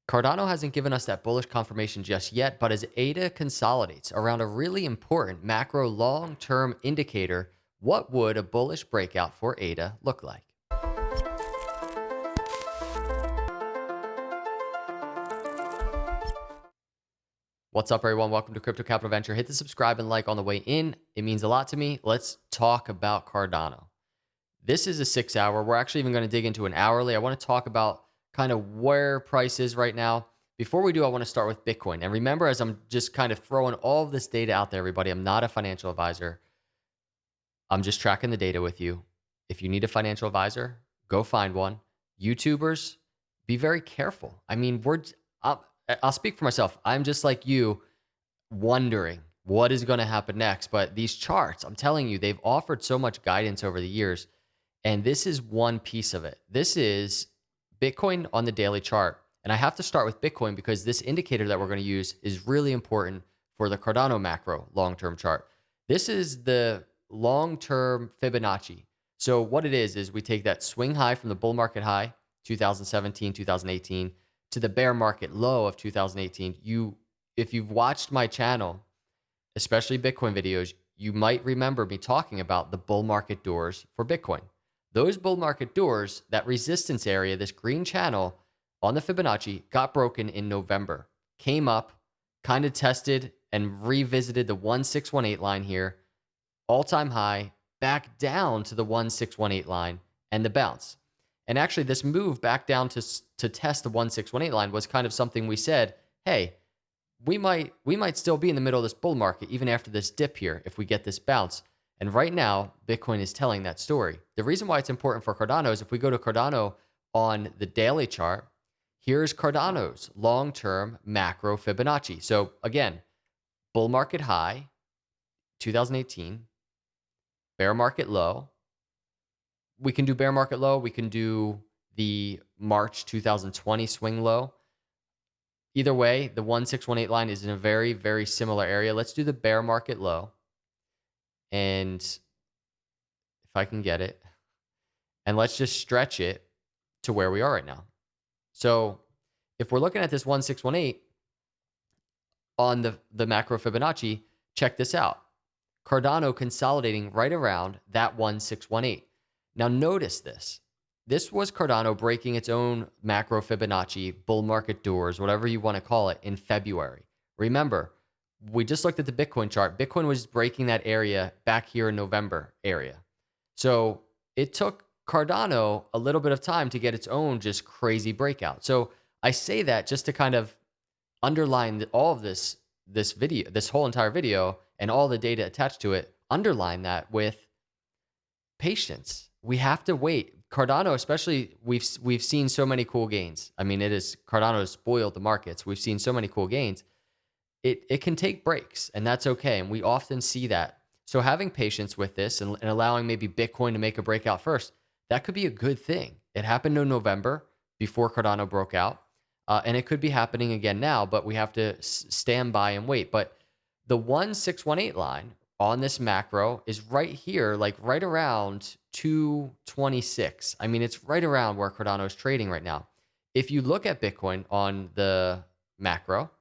Cardano hasn't given us that bullish confirmation just yet, but as ADA consolidates around a really important macro long-term indicator, what would a bullish breakout for ADA look like? What's up, everyone? Welcome to Crypto Capital Venture. Hit the subscribe and like on the way in. It means a lot to me. Let's talk about Cardano. This is a 6 hour. We're actually even going to dig into an hourly. I want to talk about kind of where price is right now. Before we do, I want to start with Bitcoin. And remember, as I'm just kind of throwing all of this data out there, everybody, I'm not a financial advisor. I'm just tracking the data with you. If you need a financial advisor, go find one. YouTubers, be very careful. I mean, I'll speak for myself. I'm just like you, wondering what is going to happen next. But these charts, I'm telling you, they've offered so much guidance over the years. And this is one piece of it. This is Bitcoin on the daily chart. And I have to start with Bitcoin because this indicator that we're going to use is really important for the Cardano macro long-term chart. This is the long-term Fibonacci. So what it is we take that swing high from the bull market high, 2017, 2018, to the bear market low of 2018. If you've watched my channel, especially Bitcoin videos, you might remember me talking about the bull market doors for Bitcoin. Those bull market doors, that resistance area, this green channel on the Fibonacci got broken in November, came up, kind of tested and revisited the 1618 line here, all-time high, back down to the 1618 line and the bounce. And actually this move back down to test the 1618 line was kind of something we said, hey, we might still be in the middle of this bull market even after this dip here if we get this bounce. And right now, Bitcoin is telling that story. The reason why it's important for Cardano is if we go to Cardano on the daily chart, here's Cardano's long-term macro Fibonacci. So again, bull market high, 2018, bear market low. We can do bear market low. We can do the March 2020 swing low. Either way, the 1618 line is in a very, very similar area. Let's do the bear market low. And if I can get it, and let's just stretch it to where we are right now. So if we're looking at this 1618 on the macro Fibonacci, check this out. Cardano consolidating right around that 1618. Now notice this. This was Cardano breaking its own macro Fibonacci, bull market doors, whatever you want to call it, in February. Remember, we just looked at the Bitcoin chart. Bitcoin was breaking that area back here in November area. So it took Cardano a little bit of time to get its own just crazy breakout. So I say that just to kind of underline all of this video, this whole entire video, and all the data attached to it, underline that with patience. We have to wait. Cardano, especially, we've seen so many cool gains. I mean, Cardano has spoiled the markets. We've seen so many cool gains. It can take breaks, and that's okay. And we often see that. So having patience with this and allowing maybe Bitcoin to make a breakout first, that could be a good thing. It happened in November before Cardano broke out, and it could be happening again now. But we have to stand by and wait. But the 1618 line on this macro is right here, like right around 226. I mean, it's right around where Cardano is trading right now. If you look at Bitcoin on the macro,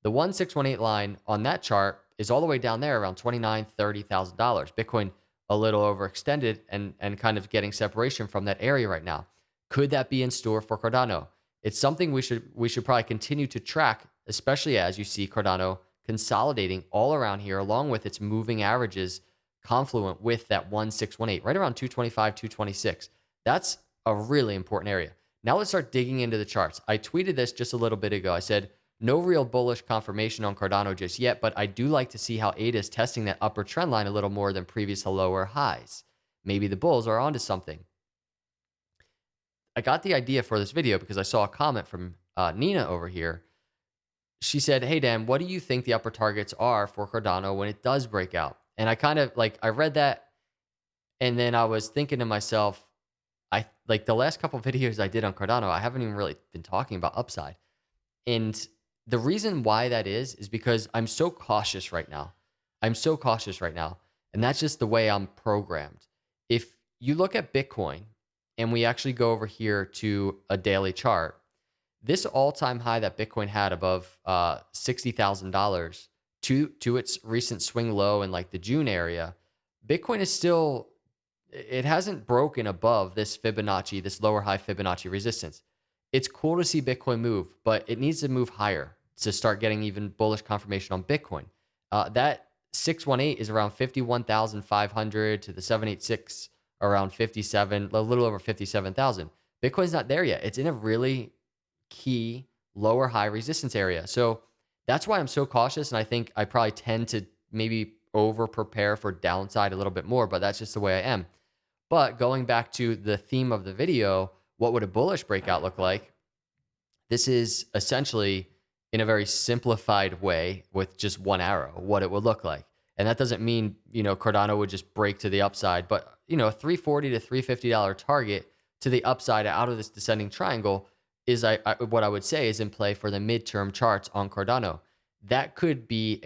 the 1618 line on that chart is all the way down there around $29,000, $30,000. Bitcoin a little overextended and kind of getting separation from that area right now. Could that be in store for Cardano? It's something we should probably continue to track, especially as you see Cardano consolidating all around here, along with its moving averages confluent with that 1618, right around 225, 226. That's a really important area. Now let's start digging into the charts. I tweeted this just a little bit ago. I said, no real bullish confirmation on Cardano just yet, but I do like to see how ADA is testing that upper trend line a little more than previous lower highs. Maybe the bulls are onto something. I got the idea for this video because I saw a comment from Nina over here. She said, hey, Dan, what do you think the upper targets are for Cardano when it does break out? And I kind of I read that, and then I was thinking to myself, the last couple of videos I did on Cardano, I haven't even really been talking about upside. And the reason why that is because I'm so cautious right now. And that's just the way I'm programmed. If you look at Bitcoin and we actually go over here to a daily chart, This all-time high that Bitcoin had above $60,000 to its recent swing low in like the June area, Bitcoin is still, it hasn't broken above this Fibonacci, this lower high Fibonacci resistance. It's cool to see Bitcoin move, but it needs to move higher to start getting even bullish confirmation on Bitcoin. That 618 is around 51,500 to the 786 around 57, a little over 57,000. Bitcoin's not there yet. It's in a really key lower high resistance area. So that's why I'm so cautious. And I think I probably tend to maybe over prepare for downside a little bit more, but that's just the way I am. But going back to the theme of the video, what would a bullish breakout look like? This is essentially, in a very simplified way with just one arrow, what it would look like. And that doesn't mean, Cardano would just break to the upside, but, a $340 to $350 target to the upside out of this descending triangle is what I would say is in play for the midterm charts on Cardano. That could be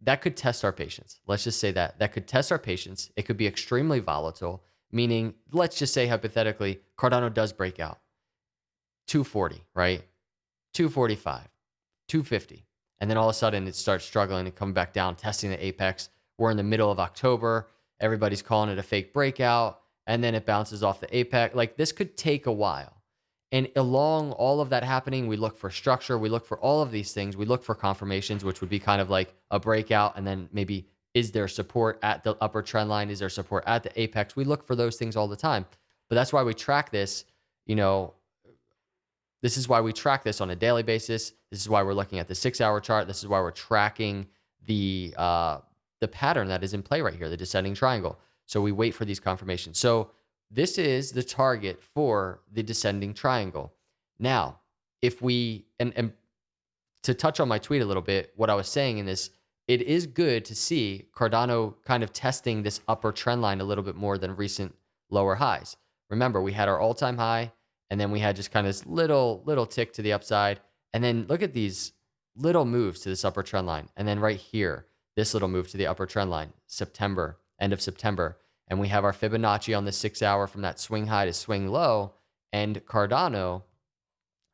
that could test our patience. Let's just say that could test our patience. It could be extremely volatile, meaning, let's just say hypothetically, Cardano does break out 240, right? 245, 250. And then all of a sudden it starts struggling and come back down, testing the apex. We're in the middle of October. Everybody's calling it a fake breakout. And then it bounces off the apex. Like, this could take a while. And along all of that happening, we look for structure. We look for all of these things. We look for confirmations, which would be kind of like a breakout. And then maybe, is there support at the upper trend line? Is there support at the apex? We look for those things all the time. But that's why we track this, this is why we track this on a daily basis. This is why we're looking at the 6-hour chart. This is why we're tracking the pattern that is in play right here, the descending triangle. So we wait for these confirmations. So this is the target for the descending triangle. Now, if we, and to touch on my tweet a little bit, what I was saying in this, it is good to see Cardano kind of testing this upper trend line a little bit more than recent lower highs. Remember, we had our all-time high, and then we had just kind of this little tick to the upside. And then look at these little moves to this upper trend line. And then right here, this little move to the upper trend line, September, end of September. And we have our Fibonacci on the 6-hour from that swing high to swing low. And Cardano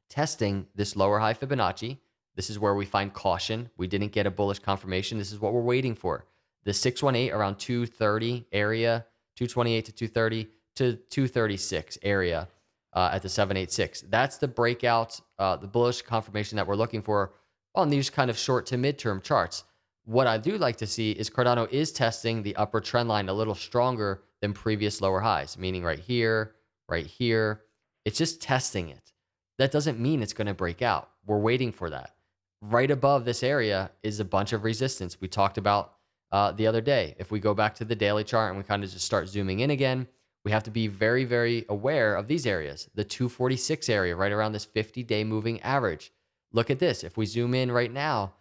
testing this lower high Fibonacci. This is where we find caution. We didn't get a bullish confirmation. This is what we're waiting for. The 618 around 230 area, 228 to 230 to 236 area. At the 786. That's the breakout, the bullish confirmation that we're looking for on these kind of short to midterm charts. What I do like to see is Cardano is testing the upper trend line a little stronger than previous lower highs, meaning right here, right here. It's just testing it. That doesn't mean it's going to break out. We're waiting for that. Right above this area is a bunch of resistance we talked about the other day. If we go back to the daily chart and we kind of just start zooming in again, we have to be very, very aware of these areas. The 246 area, right around this 50-day moving average. Look at this. If we zoom in right now,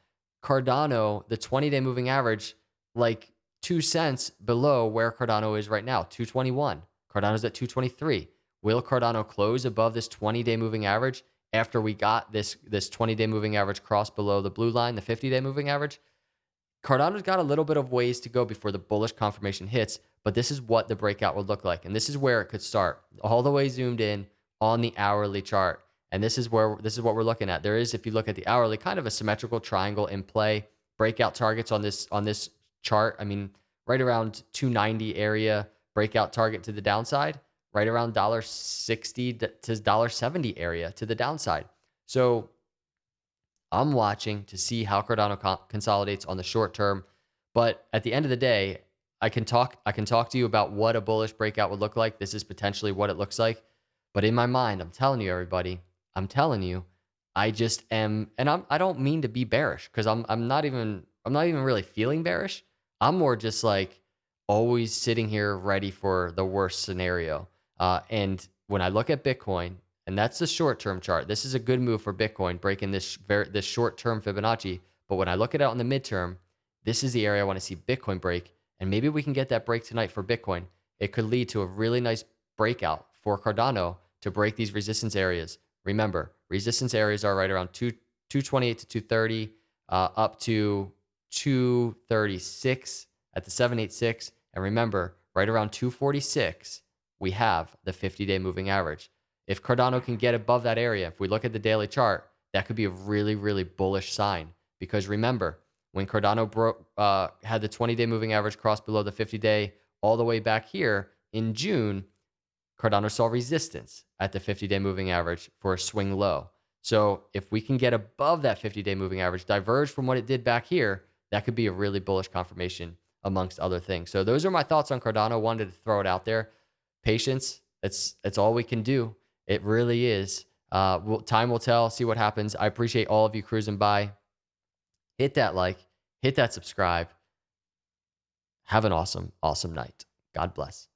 Cardano, the 20-day moving average, like 2 cents below where Cardano is right now, 221. Cardano's at 223. Will Cardano close above this 20-day moving average after we got this 20-day moving average cross below the blue line, the 50-day moving average? Cardano's got a little bit of ways to go before the bullish confirmation hits, but this is what the breakout would look like. And this is where it could start, all the way zoomed in on the hourly chart. And this is what we're looking at. There is, if you look at the hourly, kind of a symmetrical triangle in play. Breakout targets on this chart. I mean, right around 290 area, breakout target to the downside, right around $1.60 to $1.70 area to the downside. So I'm watching to see how Cardano consolidates on the short term. But at the end of the day, I can talk to you about what a bullish breakout would look like. This is potentially what it looks like. But in my mind, I'm telling you, everybody, I just am, and I don't mean to be bearish, because I'm not even really feeling bearish. I'm more just like always sitting here ready for the worst scenario. And when I look at Bitcoin, and that's the short-term chart, this is a good move for Bitcoin, breaking this short-term Fibonacci. But when I look at it on the midterm, this is the area I want to see Bitcoin break. And maybe we can get that break tonight for Bitcoin. It could lead to a really nice breakout for Cardano to break these resistance areas. Remember, resistance areas are right around 228 to 230, up to 236 at the 786. And remember, right around 246, we have the 50-day moving average. If Cardano can get above that area, if we look at the daily chart, that could be a really, really bullish sign. Because remember, when Cardano had the 20-day moving average cross below the 50-day all the way back here in June, Cardano saw resistance at the 50-day moving average for a swing low. So if we can get above that 50-day moving average, diverge from what it did back here, that could be a really bullish confirmation amongst other things. So those are my thoughts on Cardano. Wanted to throw it out there. Patience, it's all we can do. It really is. Time will tell, see what happens. I appreciate all of you cruising by. Hit that like, hit that subscribe. Have an awesome, awesome night. God bless.